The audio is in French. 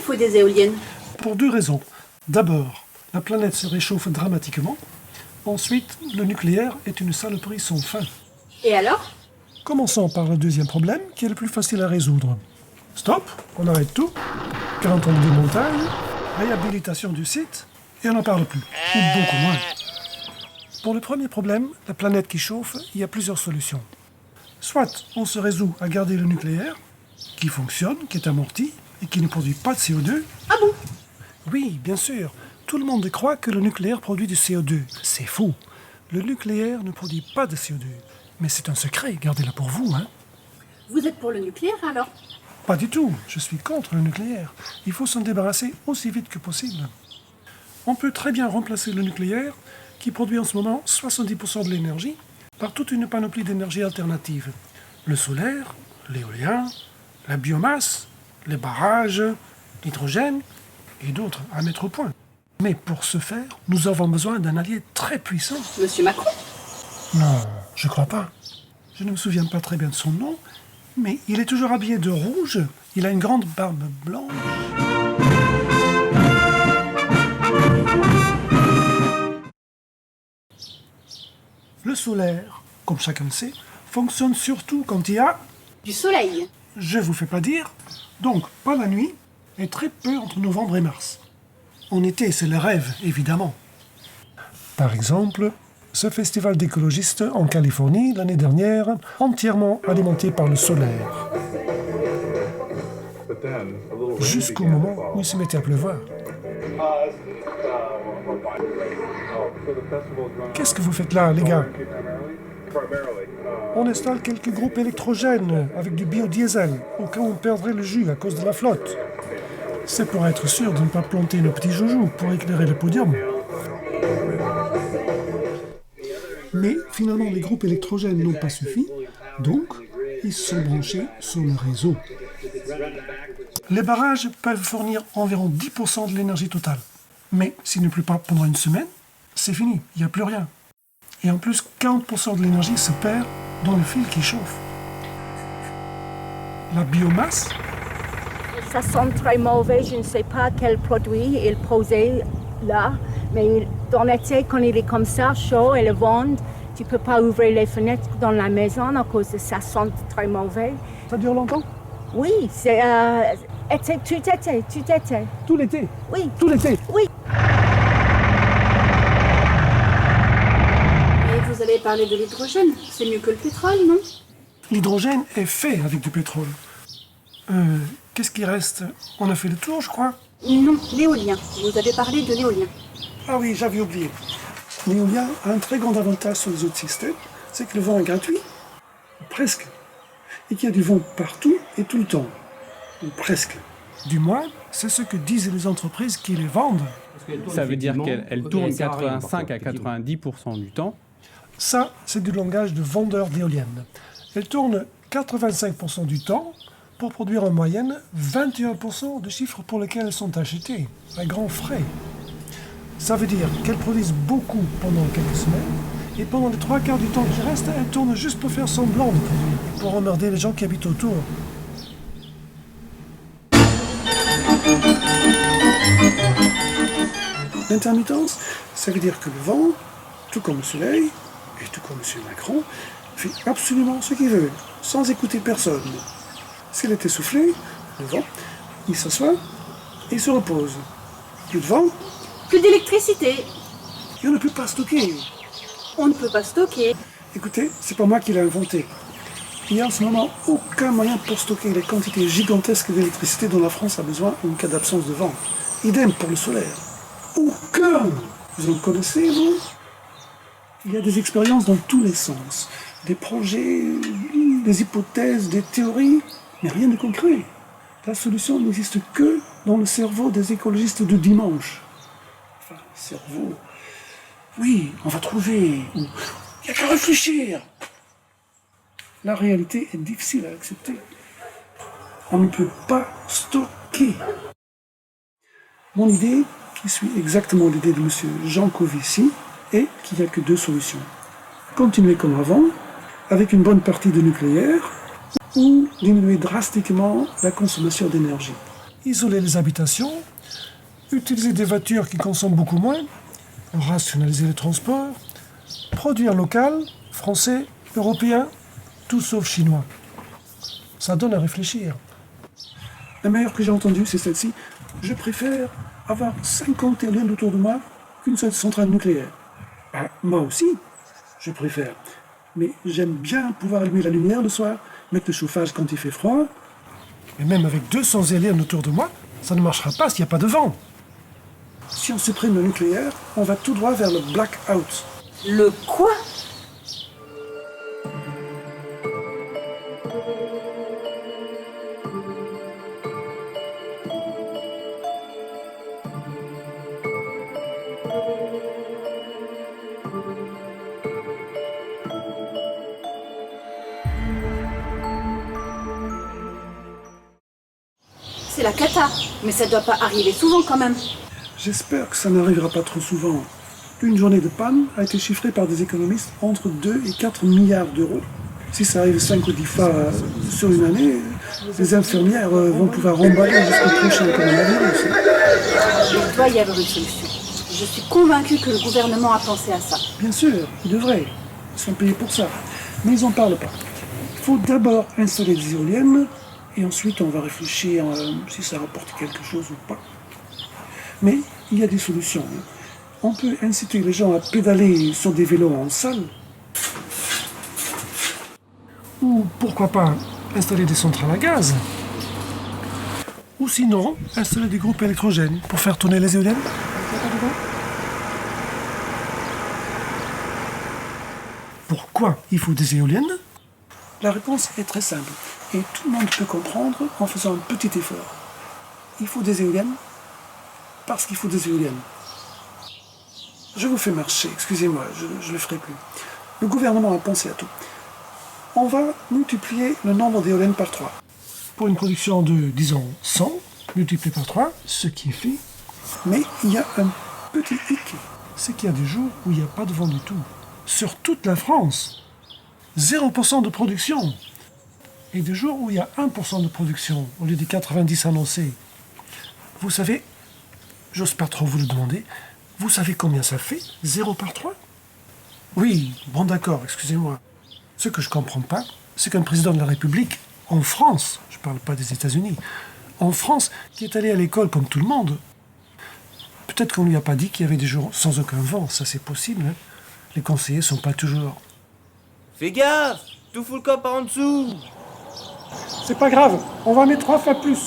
faut des éoliennes? Pour 2 raisons. D'abord, la planète se réchauffe dramatiquement. Ensuite, le nucléaire est une saloperie sans fin. Et alors? Commençons par le deuxième problème, qui est le plus facile à résoudre. Stop, on arrête tout. Quand on démontage, réhabilitation du site, et on n'en parle plus. Ou beaucoup moins. Pour le premier problème, la planète qui chauffe, il y a plusieurs solutions. Soit on se résout à garder le nucléaire, qui fonctionne, qui est amorti, et qui ne produit pas de CO2. Ah bon? Oui, bien sûr. Tout le monde croit que le nucléaire produit du CO2. C'est faux. Le nucléaire ne produit pas de CO2. Mais c'est un secret, gardez-le pour vous, hein. Vous êtes pour le nucléaire alors? Pas du tout, je suis contre le nucléaire. Il faut s'en débarrasser aussi vite que possible. On peut très bien remplacer le nucléaire, qui produit en ce moment 70% de l'énergie, par toute une panoplie d'énergies alternatives. Le solaire, l'éolien, la biomasse, les barrages, l'hydrogène et d'autres à mettre au point. Mais pour ce faire, nous avons besoin d'un allié très puissant. Monsieur Macron? Non, je crois pas. Je ne me souviens pas très bien de son nom, mais il est toujours habillé de rouge. Il a une grande barbe blanche. Le solaire, comme chacun le sait, fonctionne surtout quand il y a... Du soleil. Je vous fais pas dire. Donc, pas la nuit, et très peu entre novembre et mars. En été, c'est le rêve, évidemment. Par exemple, ce festival d'écologistes en Californie, l'année dernière, entièrement alimenté par le solaire. Jusqu'au moment où il se mettait à pleuvoir. Qu'est-ce que vous faites là, les gars? On installe quelques groupes électrogènes avec du biodiesel, au cas où on perdrait le jus à cause de la flotte. C'est pour être sûr de ne pas planter nos petits joujoux pour éclairer le podium. Mais finalement, les groupes électrogènes n'ont pas suffi, donc ils se sont branchés sur le réseau. Les barrages peuvent fournir environ 10% de l'énergie totale. Mais s'il ne pleut pas pendant une semaine, c'est fini, il n'y a plus rien. Et en plus, 40% de l'énergie se perd dans le fil qui chauffe. La biomasse, ça sent très mauvais, je ne sais pas quel produit ils posaient là, mais dans l'été, quand il est comme ça, chaud et le vent, tu ne peux pas ouvrir les fenêtres dans la maison à cause de ça sent très mauvais. ça dure longtemps? Oui, c'est été, tout été. Tout l'été? Oui. Tout l'été? Oui. Et vous avez parlé de l'hydrogène. C'est mieux que le pétrole, non? L'hydrogène est fait avec du pétrole. Qu'est-ce qui reste? On a fait le tour, je crois. Non, l'éolien. Vous avez parlé de l'éolien. Ah oui, j'avais oublié. L'éolien a un très grand avantage sur les autres systèmes, c'est que le vent est gratuit, presque, et qu'il y a du vent partout et tout le temps, ou presque. Du moins, c'est ce que disent les entreprises qui les vendent. Ça veut dire qu'elle tourne 85 à 90% du temps. Ça, c'est du langage de vendeur d'éoliennes. Elle tourne 85% du temps pour produire en moyenne 21% de chiffres pour lesquels elles sont achetées, à grands frais. Ça veut dire qu'elles produisent beaucoup pendant quelques semaines, et pendant les 3/4 du temps qui reste, elles tournent juste pour faire semblant de produire, pour emmerder les gens qui habitent autour. L'intermittence, ça veut dire que le vent, tout comme le soleil, et tout comme M. Macron, fait absolument ce qu'il veut, sans écouter personne. S'il est essoufflé, le vent, il s'assoit et il se repose. Plus de vent, Plus d'électricité. et on ne peut pas stocker. On ne peut pas stocker. Écoutez, c'est pas moi qui l'ai inventé. Il n'y a en ce moment aucun moyen pour stocker les quantités gigantesques d'électricité dont la France a besoin en cas d'absence de vent. Idem pour le solaire. Aucun! Vous en connaissez, vous? Il y a des expériences dans tous les sens. Des projets, des hypothèses, des théories, mais rien de concret. La solution n'existe que dans le cerveau des écologistes de dimanche. Enfin, cerveau... Oui, on va trouver... Il n'y a qu'à réfléchir. La réalité est difficile à accepter. On ne peut pas stocker. Mon idée, qui suit exactement l'idée de M. Jancovici, est qu'il n'y a que 2 solutions. Continuer comme avant, avec une bonne partie de nucléaire, ou diminuer drastiquement la consommation d'énergie. isoler les habitations, utiliser des voitures qui consomment beaucoup moins, rationaliser les transports, produire local, français, européen, tout sauf chinois. Ça donne à réfléchir. La meilleure que j'ai entendue, c'est celle-ci. Je préfère avoir 50 éoliennes autour de moi qu'une seule centrale nucléaire. Ah, moi aussi, je préfère. Mais j'aime bien pouvoir allumer la lumière le soir, mettre le chauffage quand il fait froid. Et même avec 200 éoliennes autour de moi, ça ne marchera pas s'il n'y a pas de vent. Si on supprime le nucléaire, on va tout droit vers le blackout. Le quoi? C'est la cata, mais ça doit pas arriver souvent quand même. J'espère que ça n'arrivera pas trop souvent. Une journée de panne a été chiffrée par des économistes entre 2 et 4 milliards d'euros. Si ça arrive 5 ou 10 fois sur une année, les infirmières vont pouvoir remballer jusqu'au prochain coronavirus. Il doit y avoir une solution. Je suis convaincue que le gouvernement a pensé à ça. Bien sûr, ils devraient. Ils sont payés pour ça. Mais ils n'en parlent pas. Il faut d'abord installer des éoliennes, et ensuite on va réfléchir si ça rapporte quelque chose ou pas. Mais il y a des solutions. On peut inciter les gens à pédaler sur des vélos en salle. Ou pourquoi pas installer des centrales à gaz. Ou sinon, installer des groupes électrogènes pour faire tourner les éoliennes. Pourquoi il faut des éoliennes? La réponse est très simple. Et tout le monde peut comprendre en faisant un petit effort. Il faut des éoliennes parce qu'il faut des éoliennes. Je vous fais marcher, excusez-moi, je ne le ferai plus. Le gouvernement a pensé à tout. On va multiplier le nombre d'éoliennes par 3. Pour une production de, disons, 100, multiplié par 3, ce qui est fait. Mais il y a un petit hic, c'est qu'il y a des jours où il n'y a pas de vent du tout. Sur toute la France, 0% de production. Et des jours où il y a 1% de production, au lieu des 90 annoncés. Vous savez, j'ose pas trop vous le demander, vous savez combien ça fait, 0 par 3? Oui, bon d'accord, excusez-moi. Ce que je comprends pas, c'est qu'un président de la République, en France, je parle pas des États-Unis, en France, qui est allé à l'école comme tout le monde, peut-être qu'on lui a pas dit qu'il y avait des jours sans aucun vent, ça c'est possible, hein. Les conseillers sont pas toujours... Fais gaffe, tout fout le corps par en dessous. C'est pas grave, on va mettre 3 fois plus.